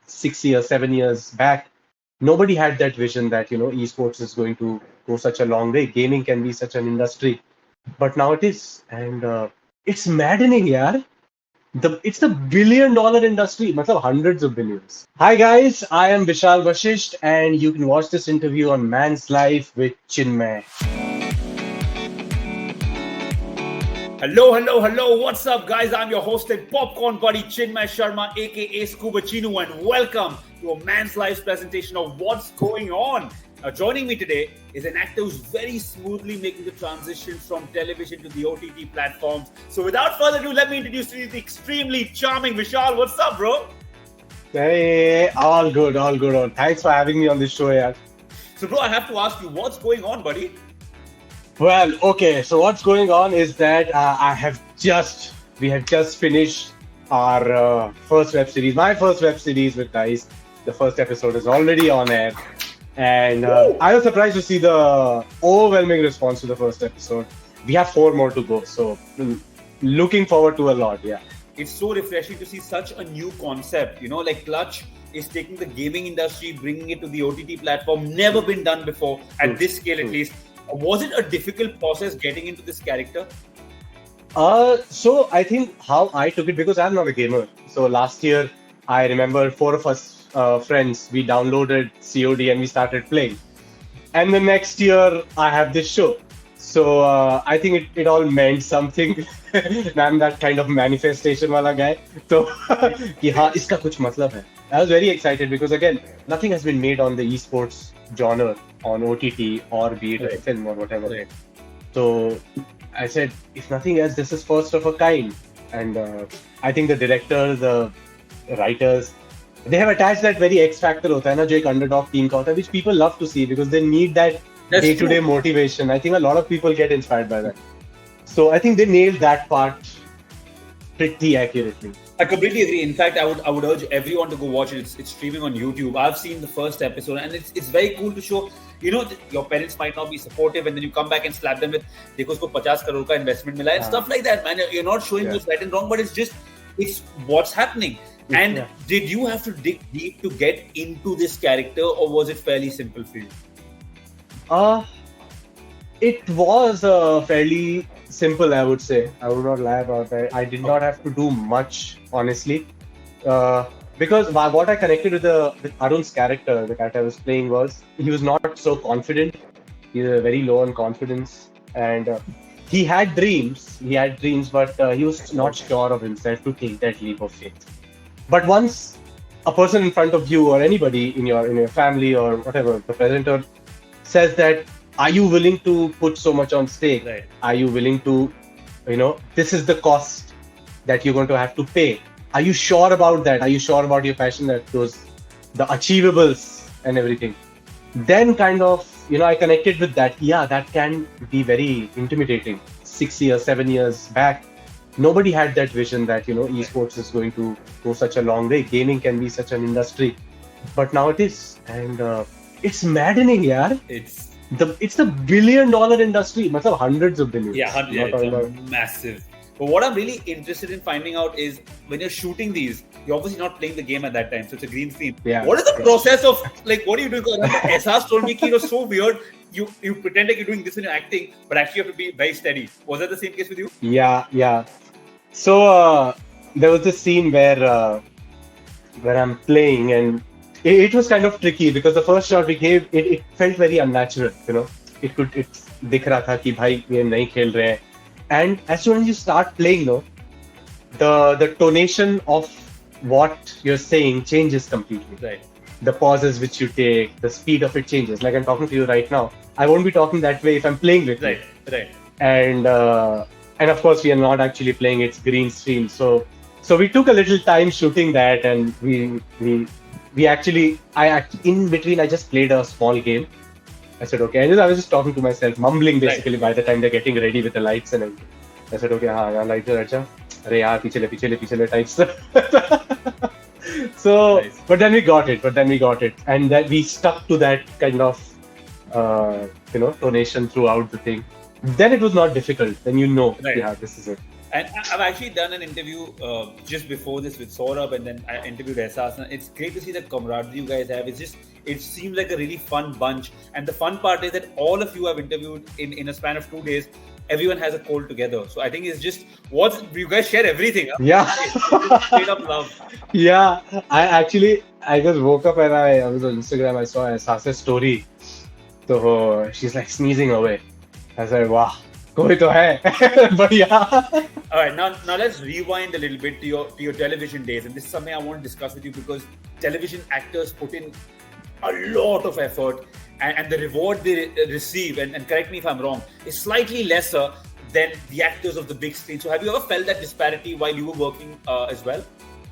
6 years, 7 years back, nobody had that vision that, esports is going to go such a long way. Gaming can be such an industry, but now it is. And it's maddening, yeah. It's the billion-dollar industry, matlab hundreds of billions. Hi guys, I am Vishal Vashishtha, and you can watch this interview on Man's Life with Chinmaya. Hello. What's up, guys? I'm your host and popcorn buddy, Chinmaya Sharma, aka Scuba Chinu, and welcome to a Man's Life's presentation of what's going on. Now, joining me today is an actor who's very smoothly making the transition from television to the OTT platforms. So, without further ado, let me introduce to you the extremely charming Vishal. What's up, bro? Hey, all good. Thanks for having me on this show, yeah. So, bro, I have to ask you, what's going on, buddy? Well, okay. So what's going on is that we have just finished our first web series. My first web series with Dice. The first episode is already on air, and I was surprised to see the overwhelming response to the first episode. We have 4 more to go, so looking forward to a lot. Yeah, it's so refreshing to see such a new concept. Like Clutch is taking the gaming industry, bringing it to the OTT platform. Never been done before at this scale, at least. Was it a difficult process getting into this character? So I think how I took it, because I'm not a gamer. So last year, I remember 4 of us friends, we downloaded COD and we started playing. And the next year, I have this show. So I think it all meant something. I'm that kind of manifestation wala guy. So कि हाँ इसका कुछ मतलब है. I was very excited because again, nothing has been made on the esports genre on OTT or be it a film or whatever. Right. So I said, if nothing else, this is first of a kind. And I think the director, the writers, they have attached that very X factor hota hai na, jo ek underdog team ka hota hai, which people love to see because they need that day-to-day motivation. I think a lot of people get inspired by that. So I think they nailed that part pretty accurately. I completely agree. In fact, I would urge everyone to go watch it. It's streaming on YouTube. I've seen the first episode, and it's very cool to show. Your parents might not be supportive, and then you come back and slap them with, "Dekho usko 50 crore ka investment mila," and stuff like that. Man, you're not showing what's right and wrong, but it's what's happening. And did you have to dig deep to get into this character, or was it fairly simple for you? It was fairly simple, I would say. I would not lie about that. I did not have to do much, honestly, because what I connected with Arun's character, the character I was playing, was he was not so confident. He was very low on confidence, and he had dreams. But he was not sure of himself to take that leap of faith. But once a person in front of you or anybody in your family or whatever, the presenter says that, are you willing to put so much on stake? Right. Are you willing to, this is the cost that you're going to have to pay. Are you sure about that? Are you sure about your passion, the achievables and everything? Then kind of, I connected with that. Yeah, that can be very intimidating. 6 years, 7 years back, nobody had that vision that, esports is going to go such a long way. Gaming can be such an industry, but now it is. And it's maddening, yeah. It's the billion-dollar industry, matlab hundreds of billions. Yeah, it's massive. But what I'm really interested in finding out is when you're shooting these, you're obviously not playing the game at that time, so it's a green screen. Yeah. What is the process of, what are you doing? Esas told me it was so weird. You pretend like you're doing this in your acting, but actually you have to be very steady. Was that the same case with you? Yeah. So there was this scene where I'm playing, and it was kind of tricky because the first shot we gave, it felt very unnatural, It dikh raha tha ki bhai ye nahi khel rahe hain. And as soon as you start playing, the tonation of what you're saying changes completely. Right. The pauses which you take, the speed of it changes. Like I'm talking to you right now, I won't be talking that way if I'm playing with you. Right. And of course we are not actually playing, it's green screen. So we took a little time shooting that, and in between I just played a small game. I said, okay. And I was just talking to myself, mumbling basically by the time they're getting ready with the lights and everything. I said, okay, lights are acha. Arey yaar, pichhle types. So, nice. But then we got it. And that we stuck to that kind of, tonation throughout the thing. Then it was not difficult. Then yeah, this is it. And I've actually done an interview just before this with Saurabh, and then I interviewed Ehsas. And it's great to see the camaraderie you guys have. It seems like a really fun bunch. And the fun part is that all of you have interviewed in a span of 2 days. Everyone has a call together. So I think it's just what you guys share everything. Huh? Yeah. It's just straight up love. Yeah, I just woke up and I was on Instagram. I saw Sas's story. So she's like sneezing away. I said, "Wow, koi to hai." But yeah, All right, now let's rewind a little bit to your television days, and this is something I want to discuss with you because television actors put in a lot of effort, and the reward they receive, and correct me if I'm wrong, is slightly lesser than the actors of the big screen. So, have you ever felt that disparity while you were working as well?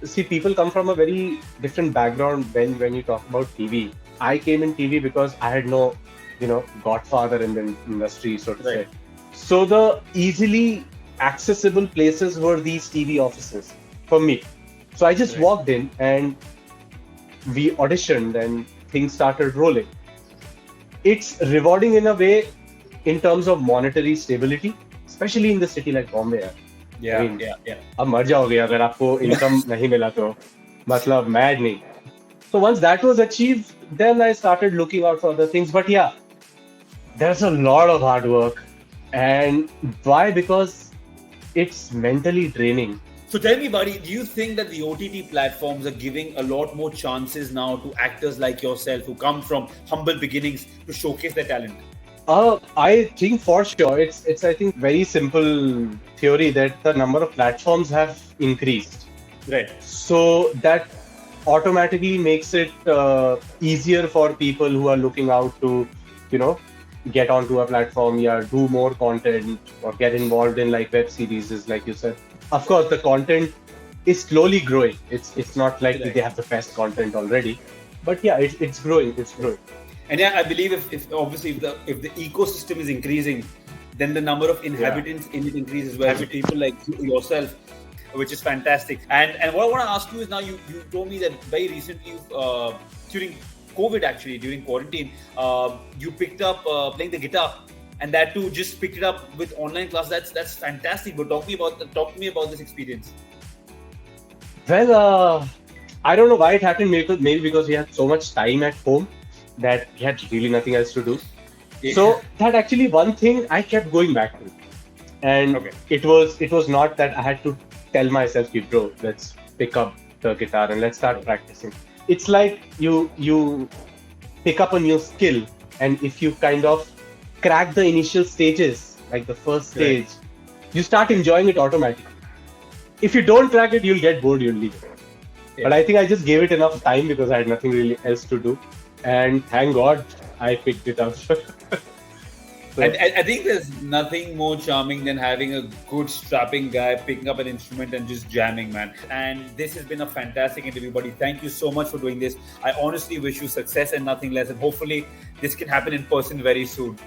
see, people come from a very different background when you talk about TV. I came in TV because I had no, godfather in the industry, so to say. Right. So the easily accessible places were these TV offices for me. So I just Right. walked in and we auditioned and things started rolling. It's rewarding in a way in terms of monetary stability, especially in the city like Bombay. यार. Yeah, I mean, yeah. अब मर जाओगे अगर आपको income नहीं मिला तो मतलब mad नहीं. So once that was achieved, then I started looking out for other things. But yeah, there's a lot of hard work. And why? Because it's mentally draining. So tell me, buddy, do you think that the OTT platforms are giving a lot more chances now to actors like yourself who come from humble beginnings to showcase their talent? I think for sure it's I think very simple theory that the number of platforms have increased. Right. So that automatically makes it easier for people who are looking out to, get onto a platform, yeah, do more content or get involved in like web series, like you said. Of course, the content is slowly growing. It's not like Right. they have the best content already, but yeah, it's growing. It's growing. And yeah, I believe if obviously if the ecosystem is increasing, then the number of inhabitants in it increases well. With people like yourself, which is fantastic. And what I want to ask you is now you told me that very recently during COVID actually during quarantine you picked up playing the guitar, and that too just picked it up with online class. That's fantastic. But talk to me about this experience. Well, I don't know why it happened. Maybe because we had so much time at home that we had really nothing else to do. Yeah. So that actually one thing I kept going back to, and Okay. it was not that I had to tell myself, bro, let's pick up the guitar and let's start practicing. It's like you pick up a new skill, and if you kind of crack the initial stages, like the first Right. stage, you start enjoying it automatically. If you don't crack it, you'll get bored, you'll leave it. Yeah. But I think I just gave it enough time because I had nothing really else to do. And thank God I picked it up. So, And I think there's nothing more charming than having a good strapping guy picking up an instrument and just jamming, man. And this has been a fantastic interview, buddy. Thank you so much for doing this. I honestly wish you success and nothing less. And hopefully this can happen in person very soon.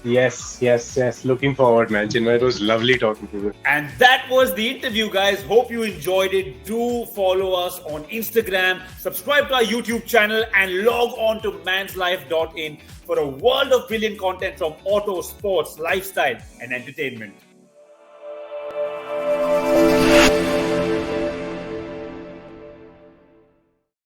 yes. Looking forward, man. Chinmay, it was lovely talking to you. And that was the interview, guys. Hope you enjoyed it. Do follow us on Instagram, subscribe to our YouTube channel, and log on to manslife.in for a world of brilliant content from auto, sports, lifestyle, and entertainment.